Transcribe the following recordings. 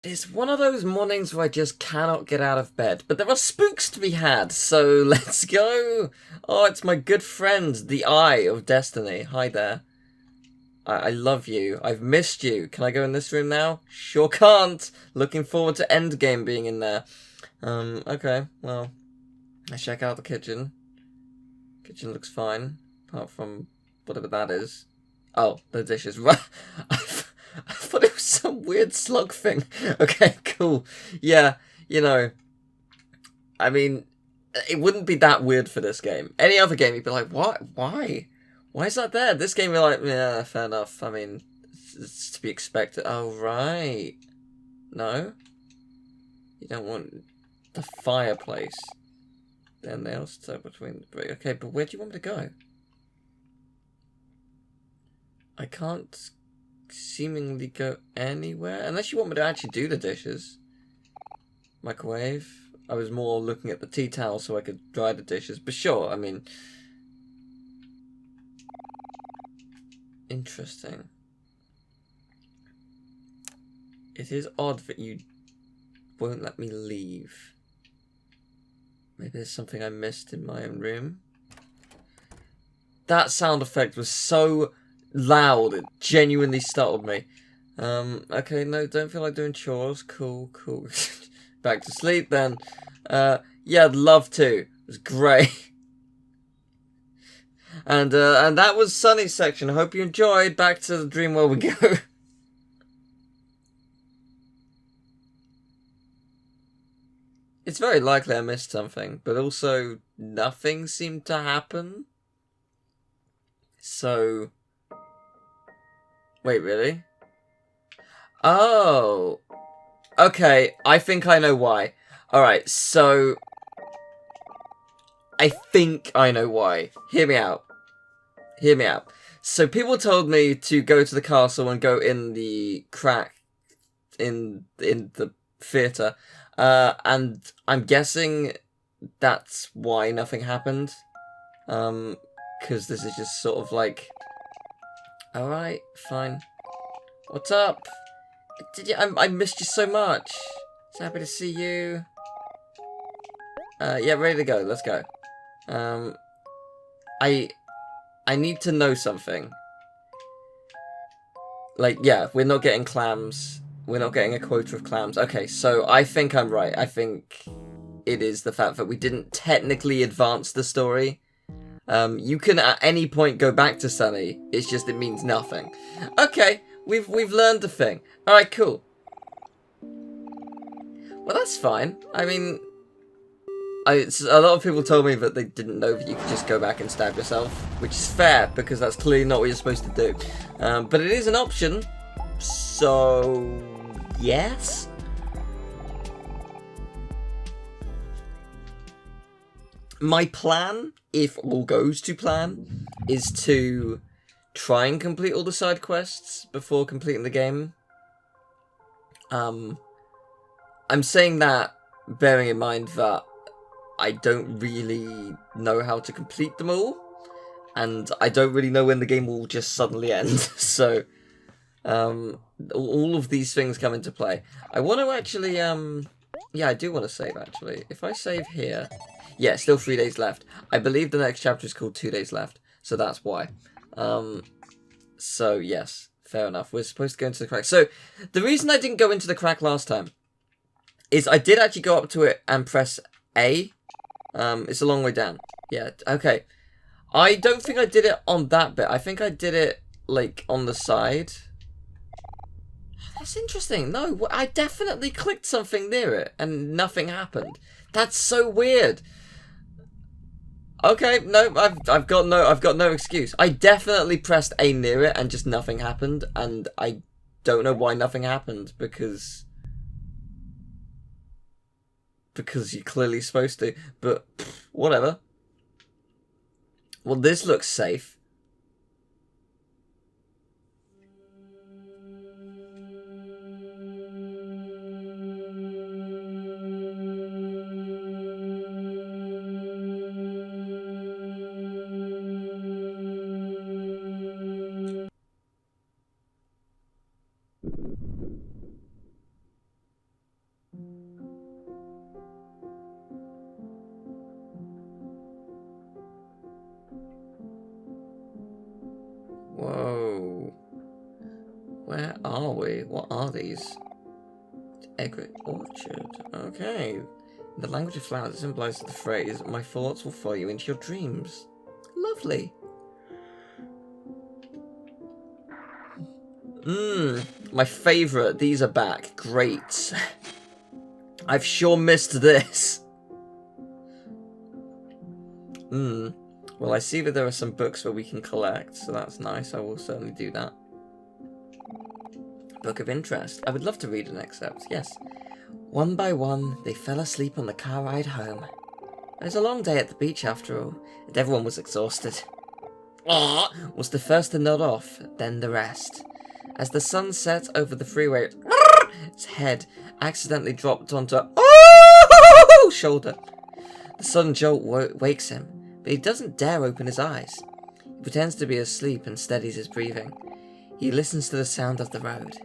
It's one of those mornings where I just cannot get out of bed, but there are spooks to be had, so let's go! Oh, it's my good friend, the Eye of Destiny. Hi there. I love you. I've missed you. Can I go in this room now? Sure can't! Looking forward to Endgame being in there. Okay, well, let's check out the kitchen. Kitchen looks fine, apart from whatever that is. Oh, the dishes. Right. I thought it was some weird slug thing. Okay, cool. Yeah, you know, I mean, it wouldn't be that weird for this game. Any other game, you'd be like, what? Why? Why is that there? This game, you're like, yeah, fair enough. I mean, it's to be expected. Oh, right. No? You don't want the fireplace. Then they also between the brick. Okay, but where do you want me to go? I can't seemingly go anywhere. Unless you want me to actually do the dishes. Microwave. I was more looking at the tea towel so I could dry the dishes. But sure, I mean... Interesting. It is odd that you won't let me leave. Maybe there's something I missed in my own room. That sound effect was so loud, it genuinely startled me. Okay, no, don't feel like doing chores. Cool, cool. Back to sleep then. Yeah, I'd love to. It was great. And that was Sunny's section. I hope you enjoyed. Back to the dream where we go. It's very likely I missed something, but also nothing seemed to happen. So... Wait, really? Oh. Okay, I think I know why. Alright, so... I think I know why. Hear me out. Hear me out. So people told me to go to the castle and go in the crack in the theatre. And I'm guessing that's why nothing happened. Because this is just sort of like... Alright, fine. What's up? Did you? I missed you so much. So happy to see you. Yeah, ready to go. Let's go. I need to know something. Like, yeah, we're not getting clams. We're not getting a quota of clams. Okay, so I think I'm right. I think it is the fact that we didn't technically advance the story. You can at any point go back to Sunny. It's just it means nothing. Okay, we've learned a thing. All right, cool. Well, that's fine. I mean, a lot of people told me that they didn't know that you could just go back and stab yourself, which is fair because that's clearly not what you're supposed to do. But it is an option, so yes. My plan, if all goes to plan, is to try and complete all the side quests before completing the game. I'm saying that bearing in mind that I don't really know how to complete them all, and I don't really know when the game will just suddenly end. So, all of these things come into play. I want to actually, yeah, I do want to save actually. If I save here, yeah, still 3 days left. I believe the next chapter is called 2 days left, so that's why. So yes, fair enough. We're supposed to go into the crack. So, the reason I didn't go into the crack last time is I did actually go up to it and press A. It's a long way down. Yeah, okay. I don't think I did it on that bit. I think I did it, like, on the side. That's interesting. No, I definitely clicked something near it, and nothing happened. That's so weird. Okay, no, I've got no excuse. I definitely pressed A near it, and just nothing happened, and I don't know why nothing happened, because you're clearly supposed to, but whatever. Well, this looks safe. Omori. What are these? Egret orchard. Okay. In the language of flowers, it symbolizes the phrase, "My thoughts will follow you into your dreams." Lovely. My favourite. These are back. Great. I've sure missed this. Well, I see that there are some books that we can collect, so that's nice. I will certainly do that. Book of interest. I would love to read an excerpt, yes. One by one, they fell asleep on the car ride home. It was a long day at the beach after all, and everyone was exhausted. Was the first to nod off, then the rest. As the sun set over the freeway, its head accidentally dropped onto shoulder. The sudden jolt wakes him, but he doesn't dare open his eyes. He pretends to be asleep and steadies his breathing. He listens to the sound of the road.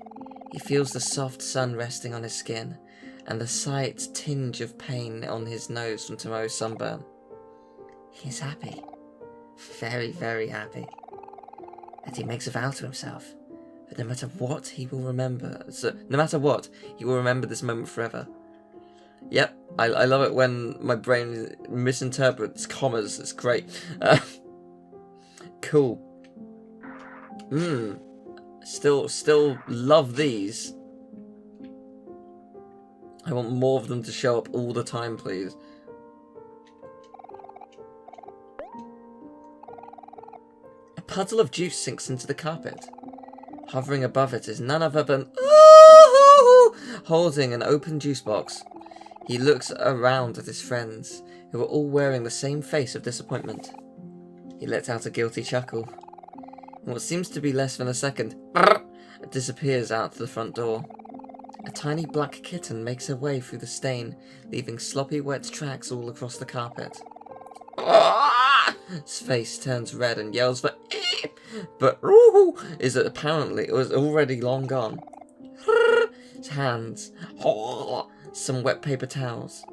He feels the soft sun resting on his skin, and the slight tinge of pain on his nose from tomorrow's sunburn. He's happy. Very, very happy. And he makes a vow to himself that no matter what, he will remember. So, no matter what, he will remember this moment forever. Yep, I love it when my brain misinterprets commas. It's great. Cool. Still love these. I want more of them to show up all the time, please. A puddle of juice sinks into the carpet. Hovering above it is none other than holding an open juice box. He looks around at his friends, who are all wearing the same face of disappointment. He lets out a guilty chuckle. In what seems to be less than a second, it disappears out the front door. A tiny black kitten makes her way through the stain, leaving sloppy wet tracks all across the carpet. His face turns red and yells for but is apparently was already long gone. His hands, some wet paper towels.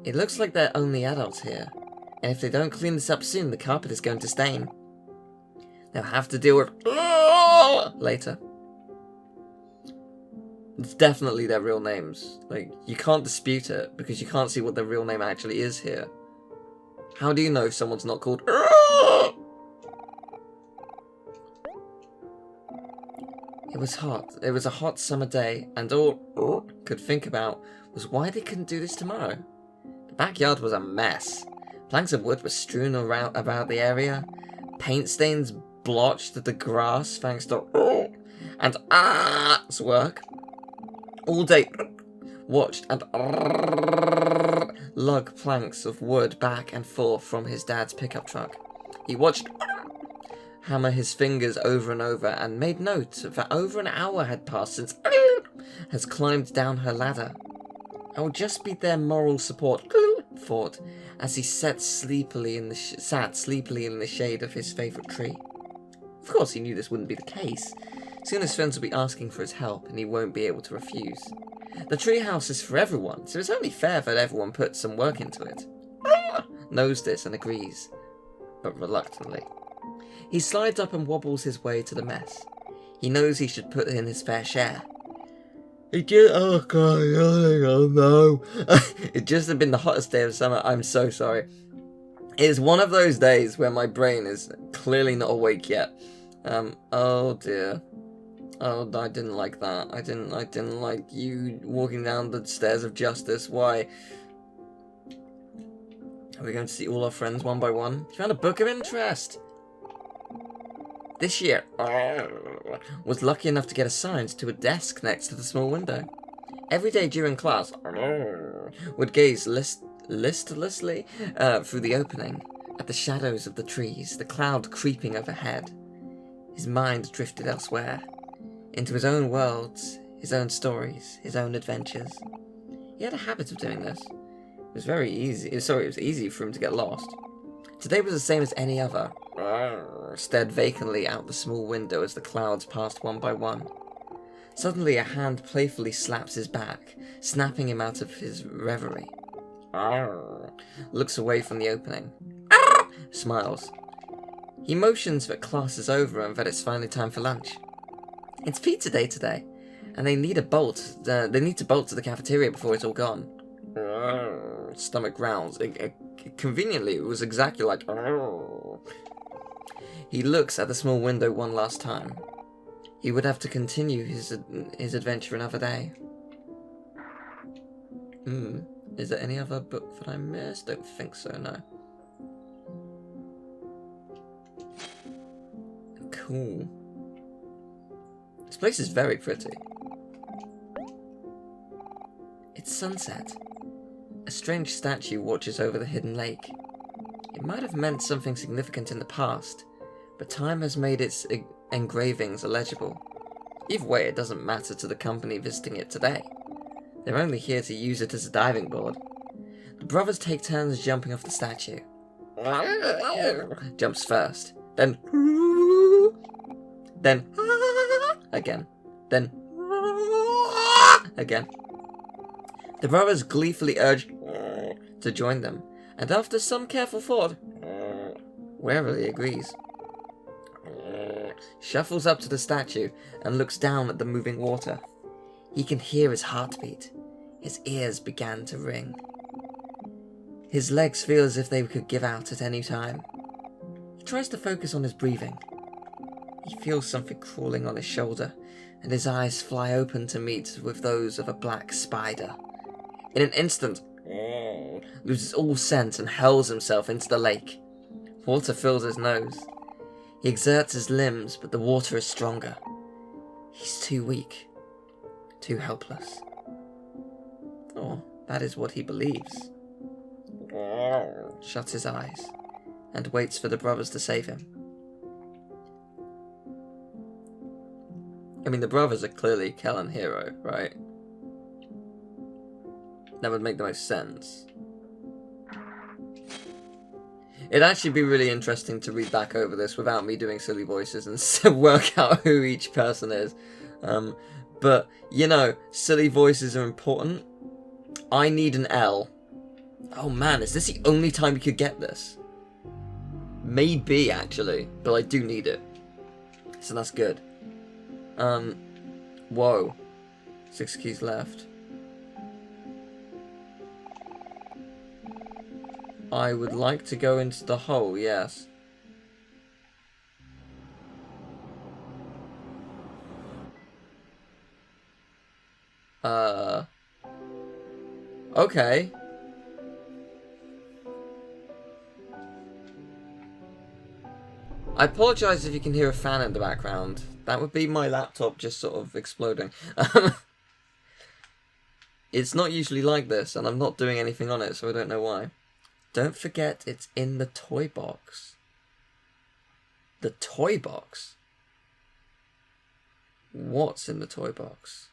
It looks like they're only adults here, and if they don't clean this up soon, the carpet is going to stain. They'll have to deal with later. It's definitely their real names. Like, you can't dispute it, because you can't see what their real name actually is here. How do you know if someone's not called It was hot. It was a hot summer day, and all could think about was why they couldn't do this tomorrow. The backyard was a mess. Planks of wood were strewn around about the area. Paint stains blotched the grass thanks to and work. All day watched and lug planks of wood back and forth from his dad's pickup truck. He watched hammer his fingers over and over and made note that over an hour had passed since has climbed down her ladder. I will just be their moral support, thought, as he sat sleepily in the shade of his favourite tree. Of course he knew this wouldn't be the case. Soon his friends will be asking for his help, and he won't be able to refuse. The treehouse is for everyone, so it's only fair that everyone puts some work into it. Knows this and agrees, but reluctantly. He slides up and wobbles his way to the mess. He knows he should put in his fair share. It just had been the hottest day of summer. I'm so sorry. It is one of those days where my brain is clearly not awake yet. Oh dear. Oh, I didn't like that. I didn't like you walking down the stairs of justice. Why? Are we going to see all our friends one by one? You found a book of interest. This year, was lucky enough to get assigned to a desk next to the small window. Every day during class, would gaze listlessly through the opening at the shadows of the trees, the cloud creeping overhead. His mind drifted elsewhere, into his own worlds, his own stories, his own adventures. He had a habit of doing this. It was very easy. It was easy for him to get lost. Today was the same as any other. Stared vacantly out the small window as the clouds passed one by one. Suddenly a hand playfully slaps his back, snapping him out of his reverie. Looks away from the opening. Smiles. He motions that class is over and that it's finally time for lunch. It's pizza day today. And they need a bolt. They need to bolt to the cafeteria before it's all gone. Stomach growls. Conveniently, it was exactly like... He looks at the small window one last time. He would have to continue his adventure another day. Is there any other book that I missed? Don't think so, no. Cool. This place is very pretty. It's sunset. A strange statue watches over the hidden lake. It might have meant something significant in the past, but time has made its engravings illegible. Either way, it doesn't matter to the company visiting it today. They're only here to use it as a diving board. The brothers take turns jumping off the statue. Jumps first, then again, then again. The brothers gleefully urge to join them, and after some careful thought, warily agrees. Shuffles up to the statue and looks down at the moving water. He can hear his heartbeat. His ears began to ring. His legs feel as if they could give out at any time. He tries to focus on his breathing. He feels something crawling on his shoulder, and his eyes fly open to meet with those of a black spider. In an instant, loses all sense and hurls himself into the lake. Water fills his nose. He exerts his limbs, but the water is stronger. He's too weak, too helpless. Or that is what he believes. Shuts his eyes and waits for the brothers to save him. I mean, the brothers are clearly Kel and Hero, right? That would make the most sense. It'd actually be really interesting to read back over this without me doing silly voices and work out who each person is. But, you know, silly voices are important. I need an L. Oh man, is this the only time you could get this? Maybe, actually, but I do need it. So that's good. Whoa. 6 keys left. I would like to go into the hole, yes. Okay. I apologise if you can hear a fan in the background. That would be my laptop just sort of exploding. It's not usually like this, and I'm not doing anything on it, so I don't know why. Don't forget, it's in the toy box. The toy box? What's in the toy box?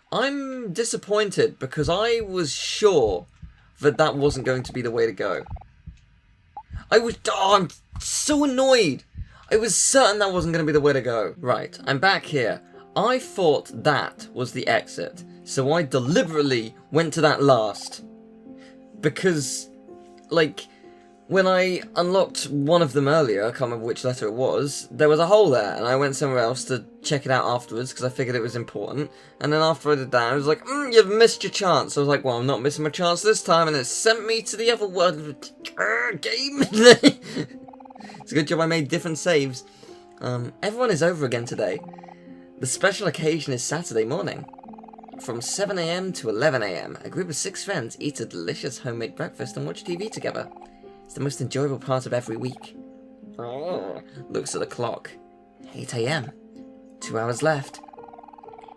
I'm disappointed because I was sure that that wasn't going to be the way to go. I'm so annoyed. I was certain that wasn't going to be the way to go. Right, I'm back here. I thought that was the exit, so I deliberately went to that last. Because, like, when I unlocked one of them earlier, I can't remember which letter it was, there was a hole there, and I went somewhere else to check it out afterwards, because I figured it was important, and then after I did that, I was like, you've missed your chance. I was like, well, I'm not missing my chance this time, and it sent me to the other world game. It's a good job I made different saves. Everyone is over again today. The special occasion is Saturday morning. From 7 AM to 11 AM, a group of 6 friends eat a delicious homemade breakfast and watch TV together. It's the most enjoyable part of every week. Looks at the clock. 8 AM. 2 hours left.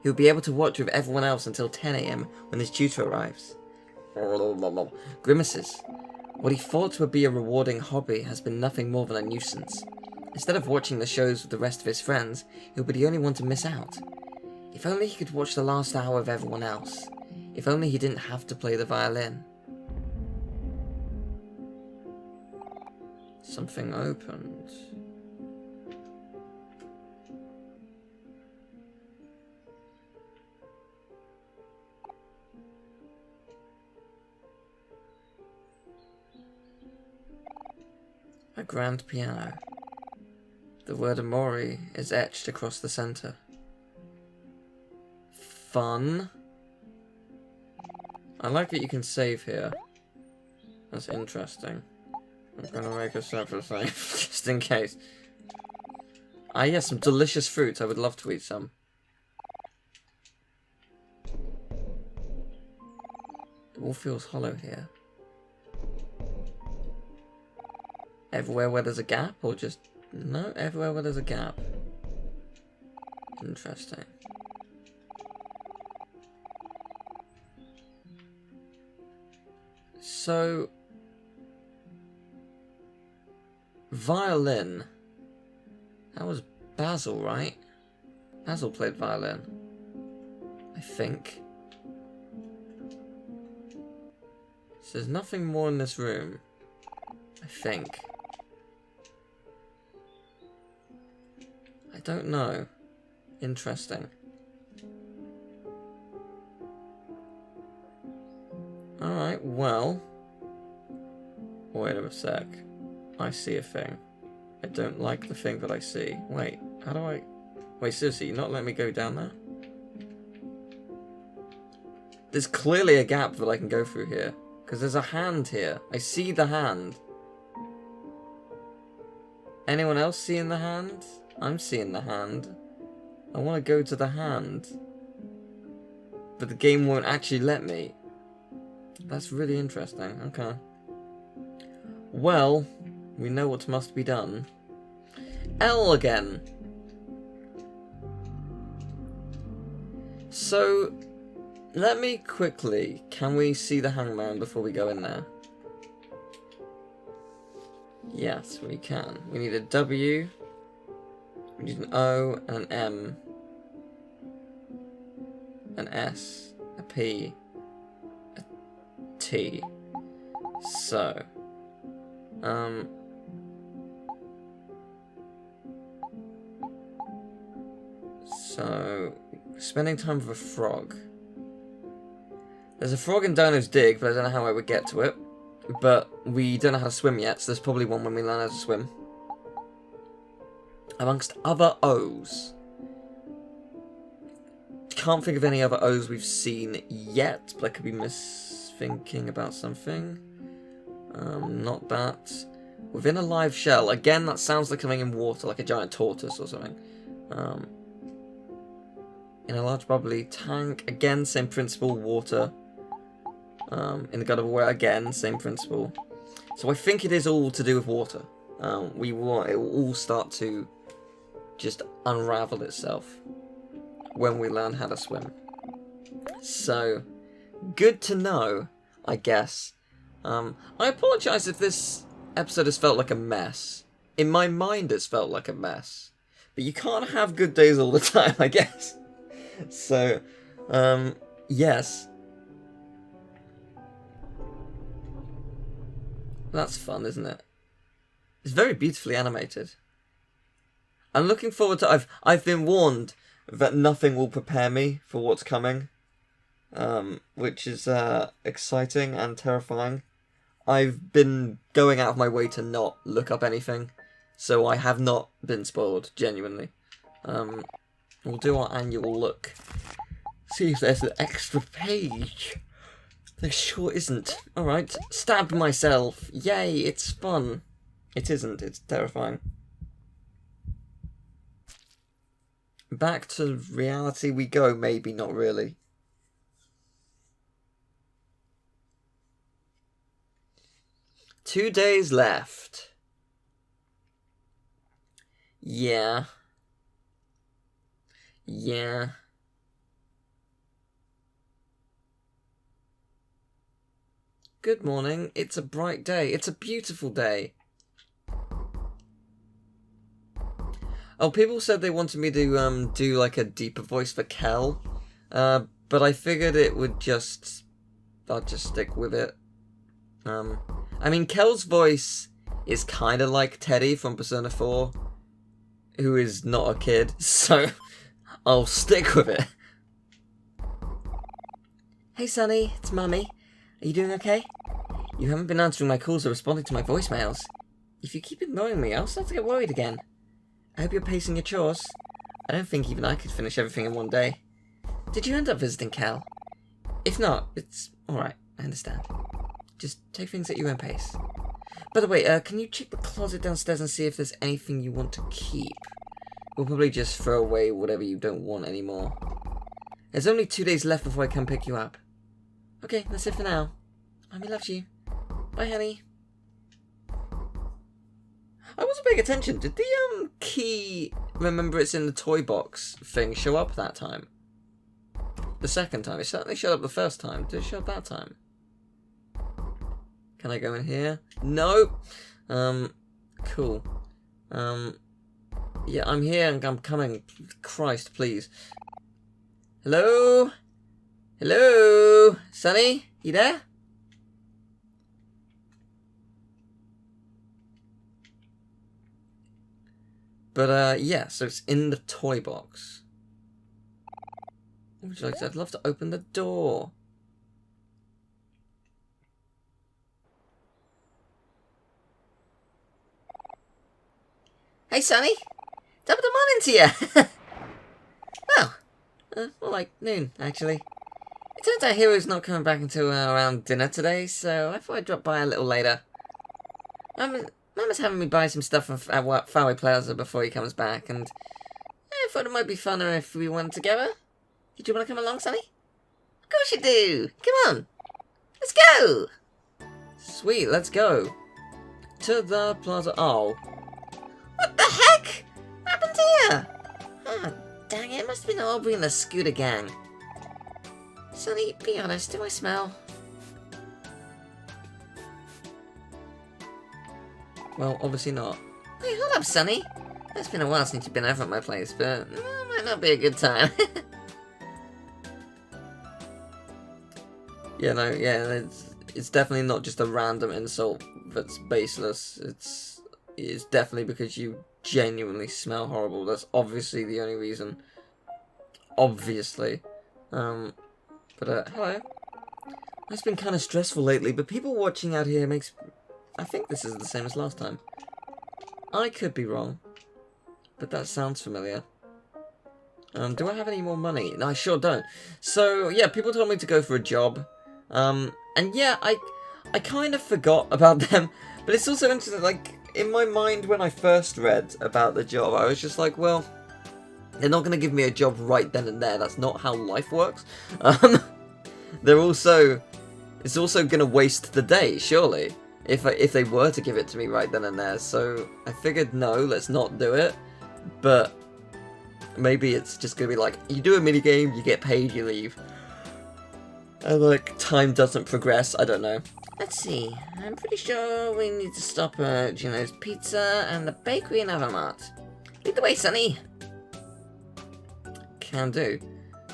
He'll be able to watch with everyone else until 10 AM when his tutor arrives. Grimaces. What he thought would be a rewarding hobby has been nothing more than a nuisance. Instead of watching the shows with the rest of his friends, he'll be the only one to miss out. If only he could watch the last hour of everyone else. If only he didn't have to play the violin. Something opened. A grand piano. The word Omori is etched across the center. fun. I like that you can save here. That's interesting. I'm gonna make a separate thing, just in case. Ah, yes, some delicious fruits. I would love to eat some. It all feels hollow here. Everywhere where there's a gap, or just... No, everywhere where there's a gap. Interesting. So... Violin. That was Basil, right? Basil played violin. I think. So there's nothing more in this room. I think. I don't know. Interesting. Alright, well. Wait a sec. I see a thing. I don't like the thing that I see. Wait, how do I... Wait, seriously, you're not letting me go down there? There's clearly a gap that I can go through here. Because there's a hand here. I see the hand. Anyone else seeing the hand? I'm seeing the hand. I want to go to the hand. But the game won't actually let me. That's really interesting. Okay. Well, we know what must be done. L again. So, let me quickly... Can we see the hangman before we go in there? Yes, we can. We need a W. We need an O and an M. An S. A P. A T. So. So, spending time with a frog. There's a frog in Dino's Dig, but I don't know how I would get to it. But we don't know how to swim yet, so there's probably one when we learn how to swim. Amongst other O's. Can't think of any other O's we've seen yet, but I could be misthinking about something. Not that. Within a live shell. Again, that sounds like something in water, like a giant tortoise or something. In a large bubbly tank. Again, same principle, water. In the God of War, again, same principle. So I think it is all to do with water. It will all start to just unravel itself when we learn how to swim. So, good to know, I guess. I apologise if this episode has felt like a mess. In my mind, it's felt like a mess. But you can't have good days all the time, I guess. So, yes. That's fun, isn't it? It's very beautifully animated. I'm looking forward to... I've been warned that nothing will prepare me for what's coming. Which is exciting and terrifying. I've been going out of my way to not look up anything. So I have not been spoiled, genuinely. We'll do our annual look. See if there's an extra page. There sure isn't. Alright, stabbed myself. Yay, it's fun. It isn't, it's terrifying. Back to reality we go, maybe, not really. Two days left. Yeah. Yeah. Good morning. It's a bright day. It's a beautiful day. Oh, people said they wanted me to do like a deeper voice for Kel. But I figured it would I'll just stick with it. I mean, Kel's voice is kind of like Teddy from Persona 4, who is not a kid, so I'll stick with it. Hey Sonny, it's Mummy. Are you doing okay? You haven't been answering my calls or responding to my voicemails. If you keep ignoring me, I'll start to get worried again. I hope you're pacing your chores. I don't think even I could finish everything in one day. Did you end up visiting Cal? If not, it's alright, I understand. Just take things at your own pace. By the way, can you check the closet downstairs and see if there's anything you want to keep? We'll probably just throw away whatever you don't want anymore. There's only 2 days left before I come pick you up. Okay, that's it for now. Mommy loves you. Bye, honey. I wasn't paying attention. Did the key, remember it's in the toy box thing, show up that time? The second time? It certainly showed up the first time. Did it show up that time? Can I go in here? No! Cool. Yeah, I'm here and I'm coming. Christ, please. Hello? Hello? Sonny? You there? But, yeah, so it's in the toy box. What would you like to? I'd love to open the door. Hey, Sonny. Top of the morning to you. Well, more like noon, actually. It turns out Hero's not coming back until around dinner today, so I thought I'd drop by a little later. Mama's having me buy some stuff at Fairway Plaza before he comes back, and I thought it might be funner if we went together. Did you want to come along, Sonny? Of course you do. Come on. Let's go. Sweet, let's go. To the plaza. Oh. What the heck? What happened here? Oh, dang it. It must have been Aubrey and the scooter gang. Sonny, be honest. Do I smell? Well, obviously not. Hey, hold up, Sonny. It's been a while since you've been over at my place, but it might not be a good time. Yeah, no, yeah, it's definitely not just a random insult that's baseless. It's definitely because you genuinely smell horrible. That's obviously the only reason. Obviously. Hello. It's been kind of stressful lately, but people watching out here makes... I think this is the same as last time. I could be wrong, but that sounds familiar. Do I have any more money? No, I sure don't. So, yeah, people told me to go for a job. And yeah, I kind of forgot about them, but it's also interesting, like, in my mind when I first read about the job, I was just like, well, they're not going to give me a job right then and there. That's not how life works. It's also going to waste the day, surely, if they were to give it to me right then and there. So I figured, no, let's not do it. But maybe it's just going to be like, you do a minigame, you get paid, you leave. And like, time doesn't progress, I don't know. Let's see, I'm pretty sure we need to stop at Gino's Pizza and the bakery in Evermart. Lead the way, Sonny. Can do.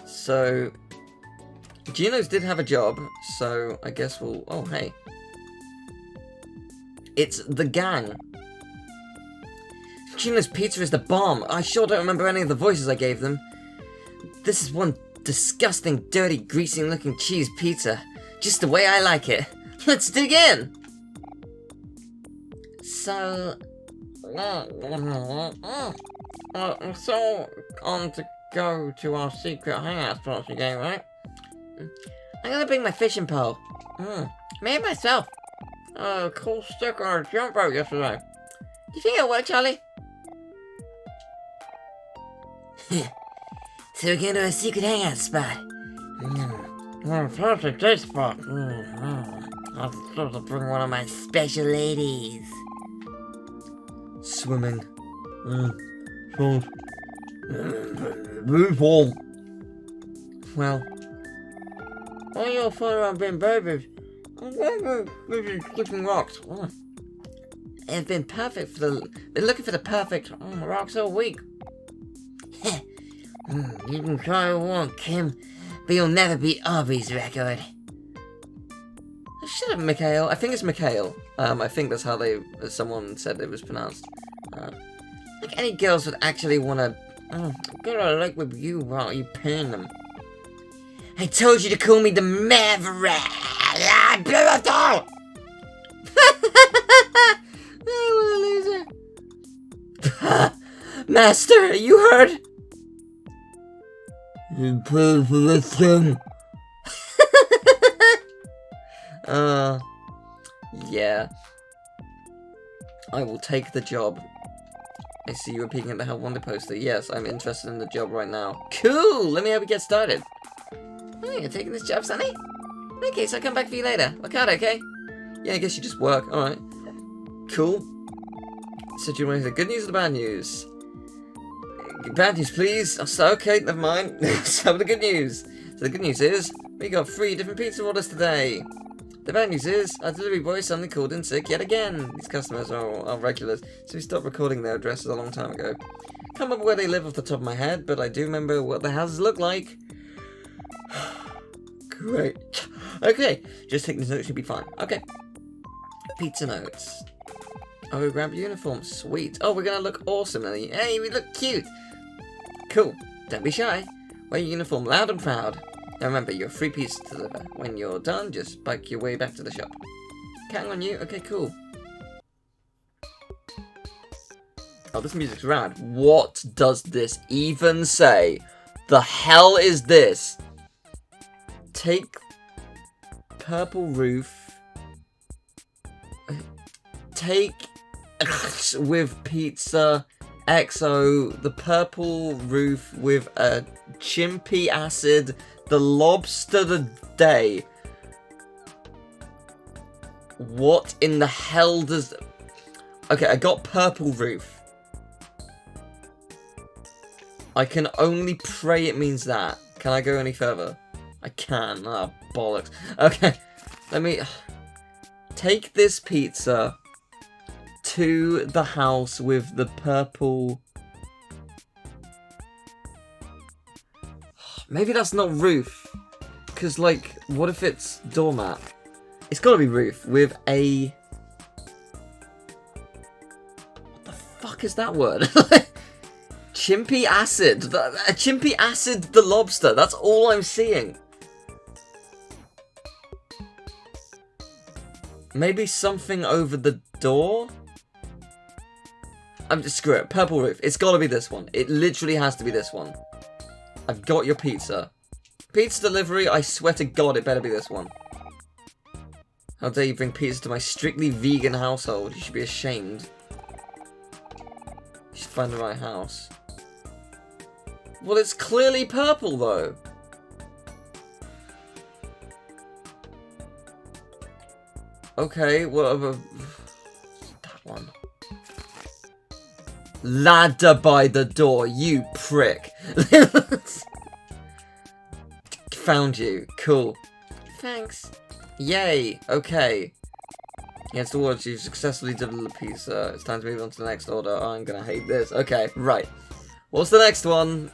So, Gino's did have a job, so I guess we'll... Oh, hey. It's the gang. Gino's Pizza is the bomb. I sure don't remember any of the voices I gave them. This is one disgusting, dirty, greasy-looking cheese pizza. Just the way I like it. Let's dig in! So... I'm so on to go to our secret hangout spots again, right? I'm gonna bring my fishing pole. Made myself. Oh, cool stick on a jump rope yesterday. Do you think it'll work, Charlie? So we're going to a secret hangout spot. Perfect day spot. I'll have to bring one of my special ladies. Swimming. Move on. Well, while you're fun around being babies, I'm going to skipping rocks. It's been perfect for the... Been looking for the perfect rocks all week. You can try all you want, Kim, but you'll never beat Aubrey's record. Shut up, Mikhail. I think it's Mikhail. I think that's how someone said it was pronounced. Like any girls would actually want to go to a lake with you while you paying them. I told you to call me the Maverick! Oh, what a loser. Master, you heard? You pay for this thing. Yeah. I will take the job. I see you are peeking at the Help Wanted poster. Yes, I'm interested in the job right now. Cool! Let me help you get started. Oh, you're taking this job, Sonny? Okay, so I'll come back for you later. Work hard, okay? Yeah, I guess you just work. Alright. Cool. So do you want to hear the good news or the bad news? Bad news, please. Oh, okay, never mind. So the good news. So the good news is, we got 3 different pizza orders today. The bad news is, our delivery boy suddenly called in sick yet again. These customers are regulars, so we stopped recording their addresses a long time ago. Can't remember where they live off the top of my head, but I do remember what the houses look like. Great. Okay, just taking this note should be fine. Okay. Pizza notes. Oh, we grab uniform. Sweet. Oh, we're gonna look awesome. Hey, we look cute. Cool. Don't be shy. Wear your uniform loud and proud. Now remember, you're 3 pieces to deliver. When you're done, just bike your way back to the shop. Counting on you? Okay, cool. Oh, this music's rad. What does this even say? The hell is this? Take purple roof. Take with pizza. XO. The purple roof with a Chimpy acid. The lobster today. What in the hell does... Okay, I got purple roof. I can only pray it means that. Can I go any further? I can. Ah, bollocks. Okay, let me... Take this pizza to the house with the purple... Maybe that's not roof. Because, like, what if it's doormat? It's gotta be roof with a... What the fuck is that word? Chimpy acid. A Chimpy acid the lobster. That's all I'm seeing. Maybe something over the door? I'm just screw it. Purple roof. It's gotta be this one. It literally has to be this one. I've got your pizza. Pizza delivery, I swear to God, it better be this one. How dare you bring pizza to my strictly vegan household? You should be ashamed. You should find the right house. Well, it's clearly purple, though. Okay, well, that one. Ladder by the door, you prick. Found you. Cool. Thanks. Yay. Okay. Against the odds, you've successfully delivered the pizza. It's time to move on to the next order. Oh, I'm gonna hate this. Okay, right. What's the next one?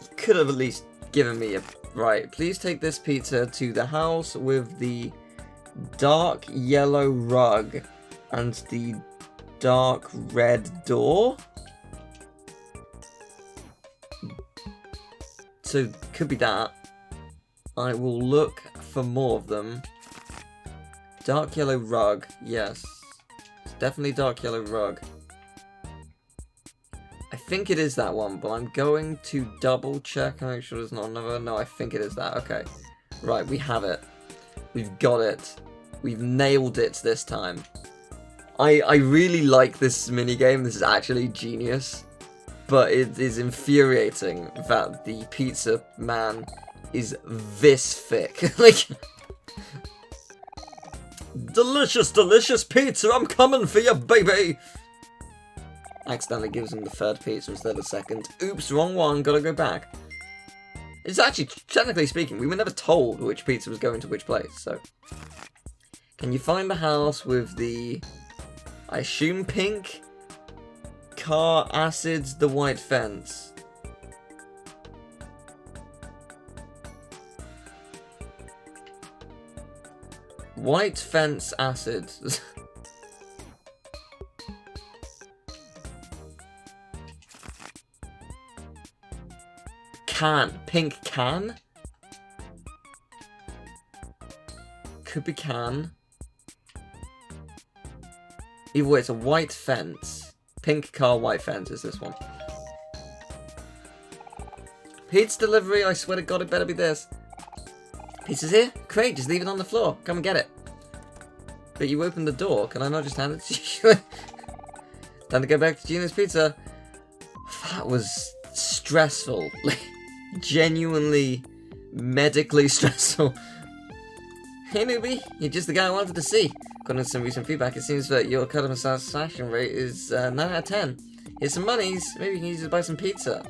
You could have at least given me a... Right. Please take this pizza to the house with the dark yellow rug and the dark red door. So, could be that. I will look for more of them. Dark yellow rug. Yes. It's definitely dark yellow rug. I think it is that one, but I'm going to double check and make sure there's not another. No, I think it is that. Okay. Right, we have it. We've got it. We've nailed it this time. I really like this minigame. This is actually genius. But it is infuriating that the pizza man is this thick. Like, delicious, delicious pizza, I'm coming for you, baby! Accidentally gives him the 3rd pizza instead of the 2nd. Oops, wrong one, gotta go back. It's actually, technically speaking, we were never told which pizza was going to which place, so... Can you find the house with the... I assume pink? Car, acids, the white fence. White fence acid. Can. Pink can? Could be can. Either way, it's a white fence. Pink car, white fence is this one. Pizza delivery, I swear to God, it better be this. Pizza's here? Great, just leave it on the floor. Come and get it. But you opened the door, can I not just hand it to you? Time to go back to Gina's Pizza. That was stressful. Like, genuinely, medically stressful. Hey newbie, you're just the guy I wanted to see. According to some recent feedback, it seems that your customer satisfaction rate is 9 out of 10. Here's some monies, maybe you can use it to buy some pizza.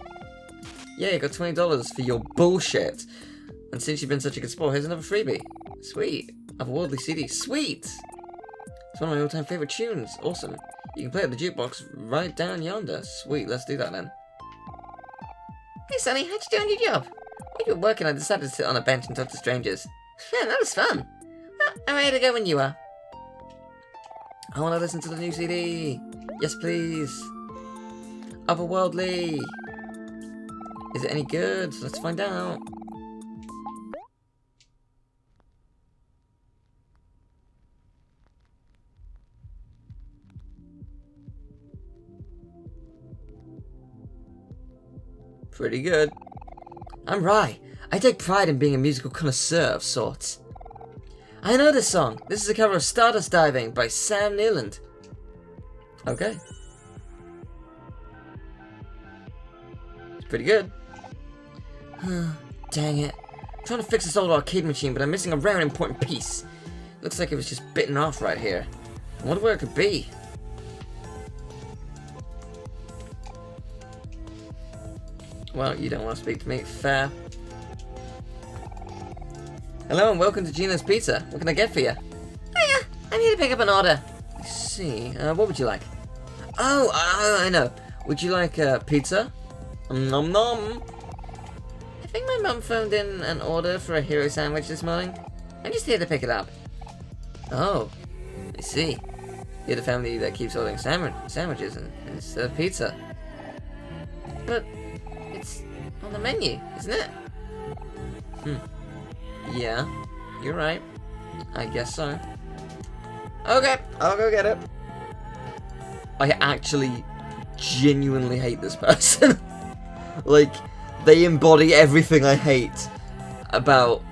Yeah, you got $20 for your bullshit. And since you've been such a good sport, here's another freebie. Sweet. Otherworldly CD. Sweet! It's one of my all-time favorite tunes. Awesome. You can play at the jukebox right down yonder. Sweet, let's do that then. Hey Sonny, how'd you do on your job? While you were working, I decided to sit on a bench and talk to strangers. Man, that was fun. Well, I'm ready to go when you are. I want to listen to the new CD. Yes, please. Otherworldly. Is it any good? Let's find out. Pretty good. I'm Rai. I take pride in being a musical connoisseur of sorts. I know this song. This is a cover of Stardust Diving by Sam Neiland. Okay. It's pretty good. Dang it. I'm trying to fix this old arcade machine, but I'm missing a rare and important piece. Looks like it was just bitten off right here. I wonder where it could be. Well, you don't want to speak to me. Fair. Hello and welcome to Gina's Pizza. What can I get for you? Hiya, I'm here to pick up an order. I see. What would you like? Oh, I know. Would you like pizza? Nom nom. I think my mum phoned in an order for a hero sandwich this morning. I'm just here to pick it up. Oh, I see. You're the family that keeps ordering sandwiches instead of pizza. But it's on the menu, isn't it? Yeah, you're right. I guess so. Okay, I'll go get it. I actually genuinely hate this person. Like, they embody everything I hate about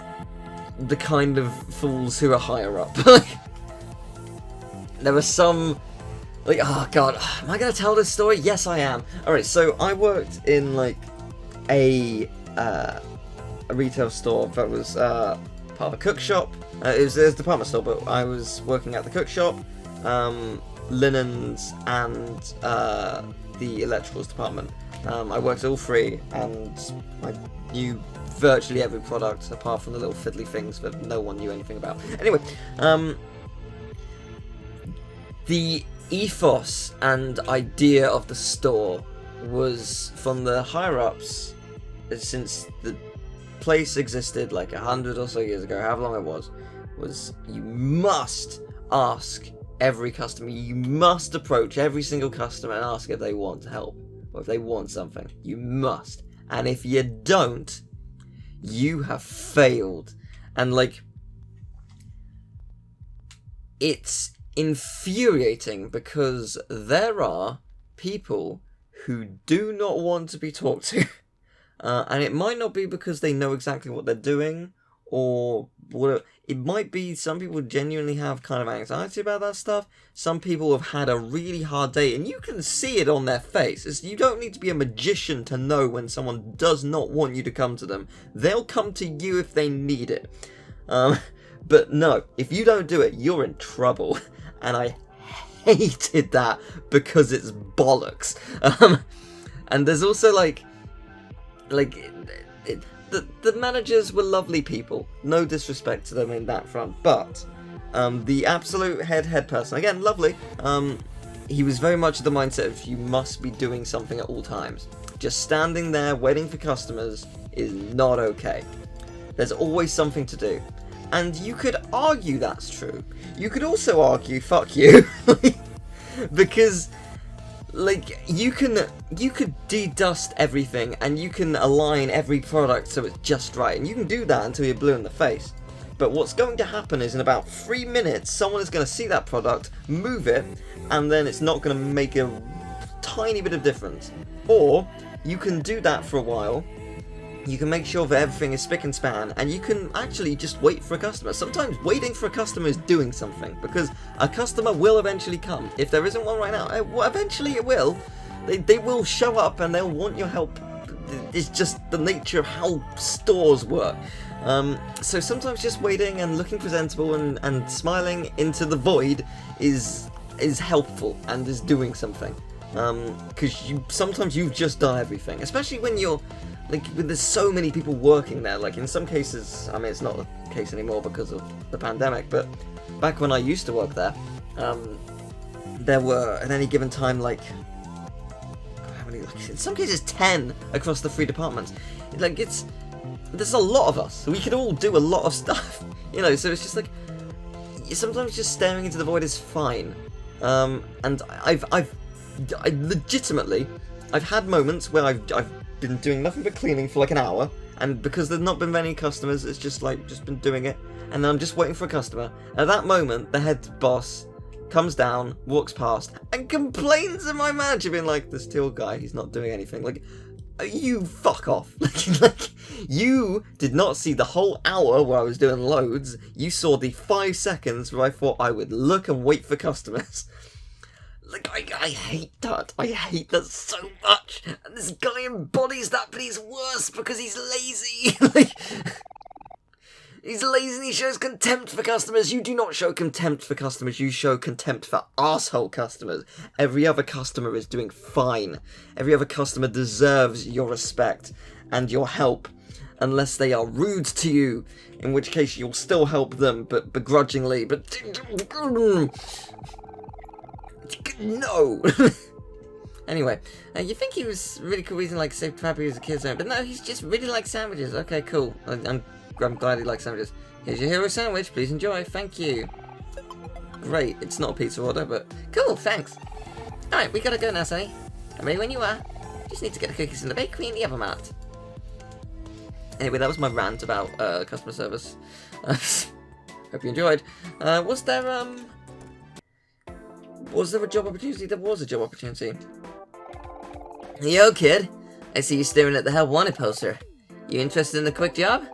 the kind of fools who are higher up. There are some... Like, oh god, am I going to tell this story? Yes, I am. Alright, so I worked in, like, a retail store that was part of a cook shop. It was a department store, but I was working at the cook shop, linens, and the electricals department. I worked all three, and I knew virtually every product apart from the little fiddly things that no one knew anything about. Anyway, the ethos and idea of the store was from the higher-ups since the place existed like 100 or so years ago, however long it was you must ask every customer, you must approach every single customer and ask if they want help or if they want something. You must. And if you don't, you have failed. And like, it's infuriating because there are people who do not want to be talked to. And it might not be because they know exactly what they're doing, or what it might be. Some people genuinely have kind of anxiety about that stuff. Some people have had a really hard day, and you can see it on their face. You don't need to be a magician to know when someone does not want you to come to them. They'll come to you if they need it. But no, if you don't do it, you're in trouble. And I hated that because it's bollocks. And there's also the managers were lovely people. No disrespect to them in that front, but the absolute head person, again, lovely. He was very much the mindset of you must be doing something at all times. Just standing there waiting for customers is not okay. There's always something to do. And you could argue that's true. You could also argue, fuck you. Because, like, you could de-dust everything and you can align every product so it's just right. And you can do that until you're blue in the face. But what's going to happen is in about 3 minutes, someone is going to see that product, move it, and then it's not going to make a tiny bit of difference. Or, you can do that for a while, You can make sure that everything is spick and span, and you can actually just wait for a customer. Sometimes waiting for a customer is doing something, because a customer will eventually come. If there isn't one right now, eventually it will. They will show up and they'll want your help. It's just the nature of how stores work. So sometimes just waiting and looking presentable and smiling into the void is helpful and is doing something. Because sometimes you've just done everything, especially when you're like, there's so many people working there. Like in some cases, I mean, it's not the case anymore because of the pandemic, but back when I used to work there, there were at any given time like in some cases 10 across the 3 departments. Like there's a lot of us. We could all do a lot of stuff, you know. So it's just like sometimes just staring into the void is fine. And I've legitimately had moments where I've been doing nothing but cleaning for like an hour, and because there's not been many customers, it's just been doing it, and then I'm just waiting for a customer. At that moment, the head boss comes down, walks past, and complains to my manager, being like, "This Teal guy, he's not doing anything." Like, you fuck off. Like, you did not see the whole hour where I was doing loads. You saw the 5 seconds where I thought I would look and wait for customers. Like, I hate that. I hate that so much. And this guy embodies that, but he's worse because he's lazy. Like, he's lazy and he shows contempt for customers. You do not show contempt for customers. You show contempt for arsehole customers. Every other customer is doing fine. Every other customer deserves your respect and your help. Unless they are rude to you, in which case you'll still help them, but begrudgingly. But no. Anyway, you think he was really cool reason like saved Fabby as a kid zone, but no, he's just really likes sandwiches. Okay, cool. I'm glad he likes sandwiches. Here's your hero sandwich. Please enjoy. Thank you. Great. It's not a pizza order, but cool. Thanks. All right, we gotta go now, Sonny. I'm ready when you are. Just need to get the cookies in the bakery and the other mart. Anyway, that was my rant about customer service. Hope you enjoyed. Was there a job opportunity? There was a job opportunity. Yo, kid. I see you staring at the Hell Wanted poster. You interested in a quick job?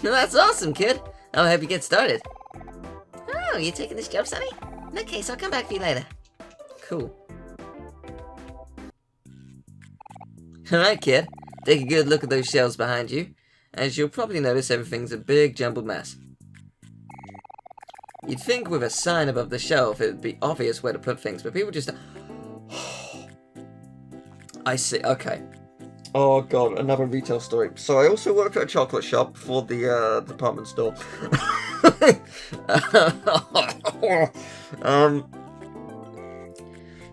That's awesome, kid. I'll help you get started. Oh, you taking this job, Sonny? In that case, I'll come back for you later. Cool. Alright, kid. Take a good look at those shelves behind you. As you'll probably notice, everything's a big jumbled mess. You'd think with a sign above the shelf it would be obvious where to put things, but people just... I see, okay. Oh god, another retail story. So I also worked at a chocolate shop before the department store.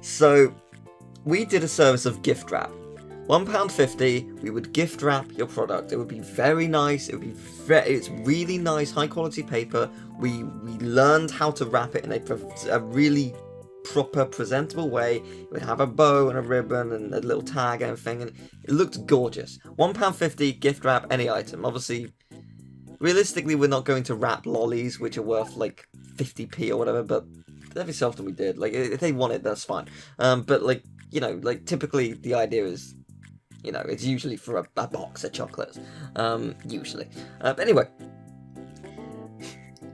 So we did a service of gift wrap. £1.50, we would gift wrap your product. It would be very nice. It would be it's really nice, high quality paper. We learned how to wrap it in a really proper, presentable way. It would have a bow and a ribbon and a little tag and everything, and it looked gorgeous. £1.50, gift wrap any item. Obviously, realistically, we're not going to wrap lollies, which are worth like 50p or whatever, but every so often we did. Like, if they want it, that's fine. But like, you know, like typically the idea is, you know, it's usually for a box of chocolates. Usually. But anyway,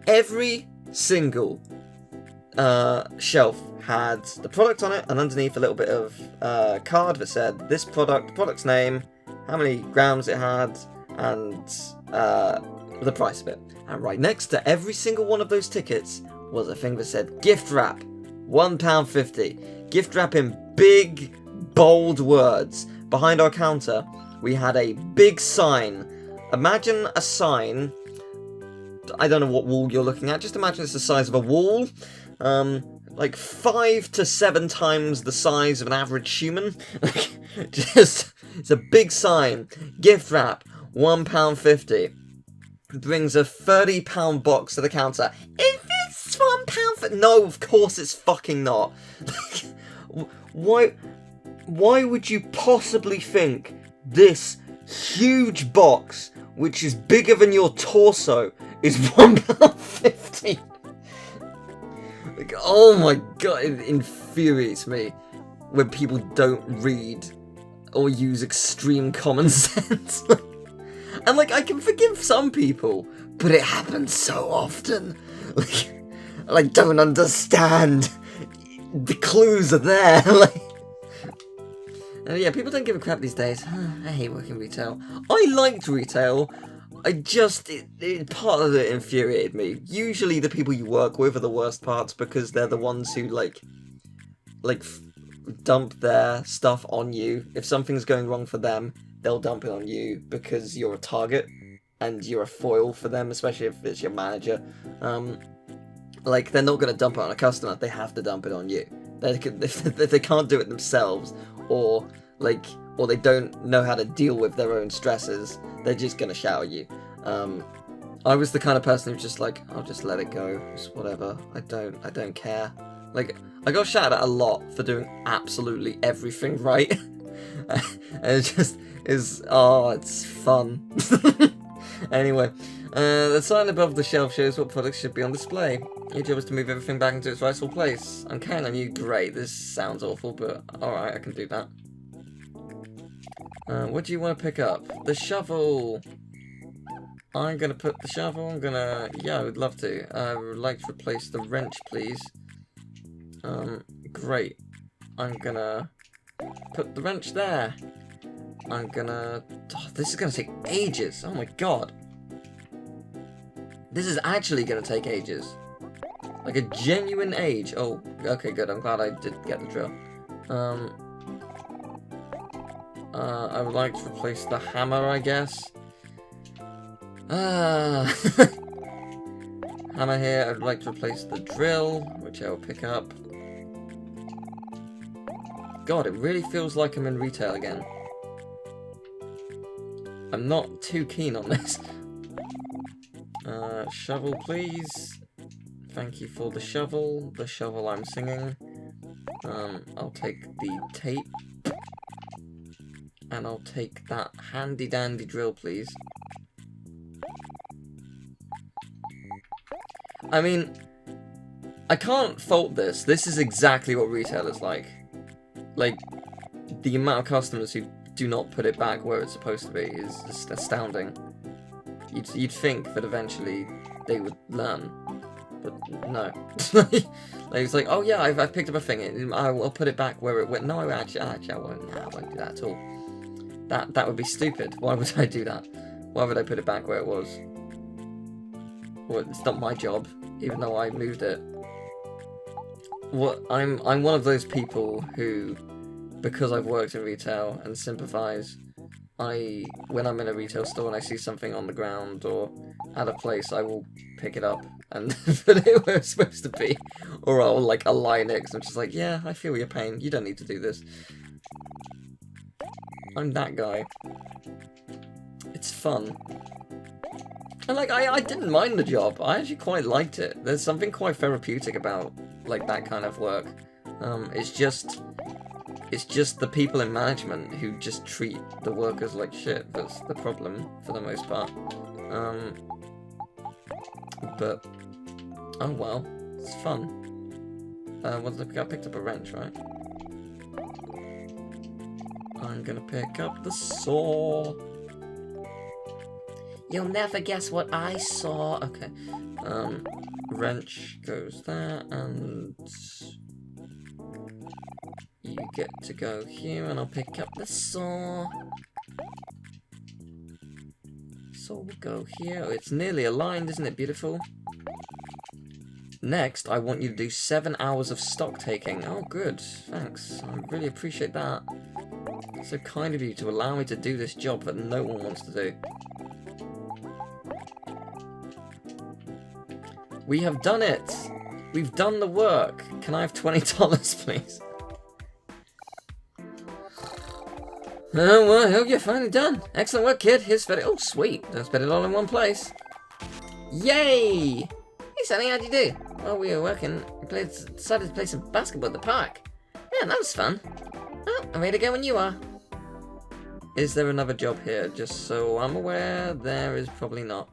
every single shelf had the product on it, and underneath a little bit of card that said this product's name, how many grams it had, and the price of it. And right next to every single one of those tickets was a thing that said gift wrap, £1.50. Gift wrap in big, bold words. Behind our counter, we had a big sign. Imagine a sign. I don't know what wall you're looking at. Just imagine it's the size of a wall. Like 5 to 7 times the size of an average human. Just, it's a big sign. Gift wrap, £1.50. Brings a £30 box to the counter. Is this £1? No, of course it's fucking not. Why would you possibly think this huge box, which is bigger than your torso, is £1.50? Like, oh my god, it infuriates me when people don't read or use extreme common sense. And, like, I can forgive some people, but it happens so often. Like, don't understand. The clues are there. Like, yeah, people don't give a crap these days. I hate working retail. I liked retail. Part of it infuriated me. Usually the people you work with are the worst parts because they're the ones who, like dump their stuff on you. If something's going wrong for them, they'll dump it on you because you're a target and you're a foil for them, especially if it's your manager. Like, they're not going to dump it on a customer, they have to dump it on you. If they can't do it themselves, or they don't know how to deal with their own stresses, they're just going to shout at you. I was the kind of person who's just like, I'll just let it go, it's whatever, I don't care. Like, I got shouted at a lot for doing absolutely everything right. And it just is, it's fun. Anyway, the sign above the shelf shows what products should be on display. Your job is to move everything back into its rightful place. I'm counting on you. Great, this sounds awful, but alright, I can do that. What do you want to pick up? The shovel! I'm gonna put the shovel, yeah, I would love to. I would like to replace the wrench, please. Great. I'm gonna put the wrench there. This is gonna take ages, oh my god. This is actually gonna take ages. Like a genuine age. Oh, okay, good. I'm glad I did get the drill. I would like to replace the hammer, I guess. Hammer here. I would like to replace the drill, which I will pick up. God, it really feels like I'm in retail again. I'm not too keen on this. Shovel, please. Thank you for the shovel. The shovel I'm singing. I'll take the tape. And I'll take that handy dandy drill, please. I mean, I can't fault this. This is exactly what retail is like. Like, the amount of customers who do not put it back where it's supposed to be is just astounding. You'd think that eventually they would learn, but no. Like, it's like, oh yeah, I've picked up a thing, I'll put it back where it went. No, actually, I won't. Nah, I won't do that at all. That would be stupid. Why would I do that? Why would I put it back where it was? Well, it's not my job, even though I moved it. I'm one of those people who, because I've worked in retail and sympathise, when I'm in a retail store and I see something on the ground or at a place, I will pick it up and put it where it's supposed to be. Or I'll, like, align it, because I'm just like, yeah, I feel your pain, you don't need to do this. I'm that guy. It's fun. And, like, I didn't mind the job. I actually quite liked it. There's something quite therapeutic about, like, that kind of work. It's just the people in management who just treat the workers like shit that's the problem, for the most part. But, oh well, it's fun. What did I pick up? I picked up a wrench, right? I'm gonna pick up the saw. You'll never guess what I saw. Okay. Wrench goes there, and you get to go here, and I'll pick up the saw. Saw will go here. Oh, it's nearly aligned, isn't it beautiful? Next, I want you to do 7 hours of stock taking. Oh, good. Thanks. I really appreciate that. It's so kind of you to allow me to do this job that no one wants to do. We have done it! We've done the work! Can I have $20, please? Oh, well, I hope you're finally done. Excellent work, kid. Here's $30. Oh, sweet. Don't spend it all in one place. Yay! Hey, Sonny, how'd you do? While we were working, we decided to play some basketball at the park. Yeah, that was fun. Oh, I'm ready to go when you are. Is there another job here? Just so I'm aware, there is probably not.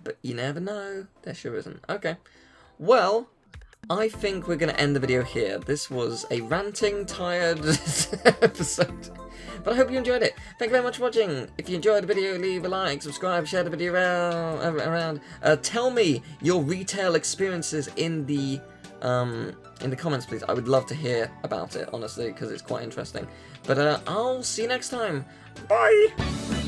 But you never know. There sure isn't. Okay. Well, I think we're going to end the video here. This was a ranting, tired episode. But I hope you enjoyed it. Thank you very much for watching. If you enjoyed the video, leave a like, subscribe, share the video around. Tell me your retail experiences in the comments, please. I would love to hear about it, honestly, because it's quite interesting. But I'll see you next time. Bye!